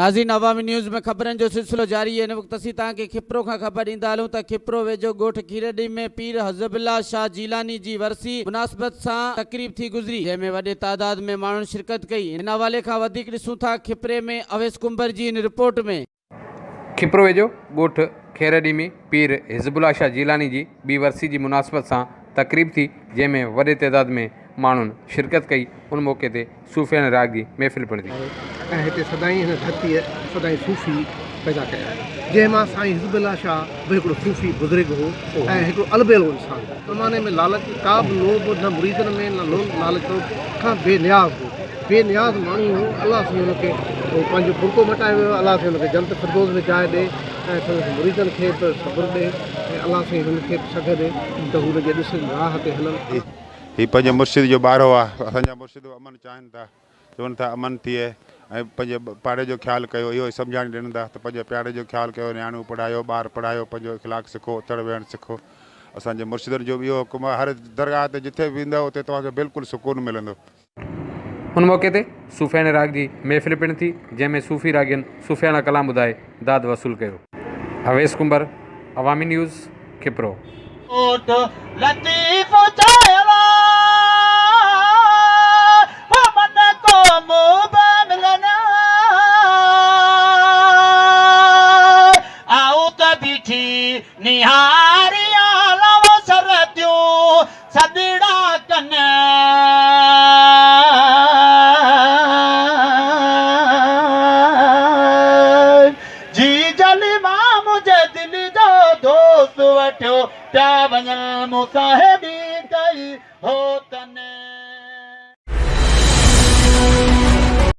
नाज़रीन, अवामी न्यूज़ में ख़बरनि जो सिलसिलो जारी है। इन वक़्तु असीं तव्हांखे खिप्रो खां ख़बर ॾींदा हलूं त खिप्रो वेझो ॻोठ खीरडी में पीर हज़बिल्ला शाह जीलानी जी वरसी मुनासिबत सां तक़रीब थी गुज़री, जंहिंमें वॾे तादाद में माण्हुनि शिरकत कई। इन हवाले खां वधीक ॾिसूं था खिप्रे में अवेस कुंबर जी इन रिपोर्ट में। खिप्रो वेझो ॻोठ खेरडी में पीर हिज़बुल्ला शाह जीलानी जी ॿी वरसी जी मुनासिबत सां तक़रीब थी, जंहिंमें वॾे तइदाद में माण्हुनि शिरकत कई। उन मौक़े ते सूफ़ियान राग जी महफ़िल पिणु थी। ऐं हिते सदाईं हिन धरतीअ सदाईं सूफ़ी पैदा कया आहिनि, जंहिंमां साईं हिज़बुल्ला शाह बि हिकिड़ो सूफ़ी बुज़ुर्ग हो ऐं हिकिड़ो अलबेलो इंसानु हो। ज़माने में लालच का बि लोभ न मुरीदनि में न लालच खां बेनियाज़ हो, बेनियाज़ माण्हू हो। अलाह साईं हुनखे पंहिंजो फुल्को मटाए वियो, अलाह साईं हुनखे जन्नत फिरदौस में जाइ ॾे ऐं संदसि मुरीदनि खे बि सब्र ॾे ऐं अलाह साईं हुनखे सघ ॾे त हुनजे ॾिस राह ते हलनि। हीउ पंहिंजे मुर्शिद जो ॿारहो आहे। असांजा मुर्शिद अमन चाहिनि था, चवनि था अमन थिए ऐं पंहिंजे पाड़े जो ख़्यालु कयो। इहो ई सम्झाणी ॾियनि था त पंहिंजे प्यारे जो ख़्यालु कयो, नियाणियूं पढ़ायो, ॿार पढ़ायो, पंहिंजो इख़लाक़ सिखो, उथड़ वेहणु सिखो। असांजे मुर्शिदनि जो बि इहो हुकुम आहे, हर दरगाह ते जिथे बि वेंदव उते तव्हांखे बिल्कुलु सुकून मिलंदो। उन मौक़े ते सूफ़ियान राग जी महफ़िल पिणु थी, जंहिंमें सूफ़ी रागियुनि सूफ़ियाना कलाम ॿुधाए दाद वसूल कयो। अवेस कुंबर, अवामी न्यूज़, खिप्रो। निहारिया लव सरदियूं सदड़ा कन जी जली मां मुझे दिल जो दोस्त वठो प्या वञण मुसाहिबी कई।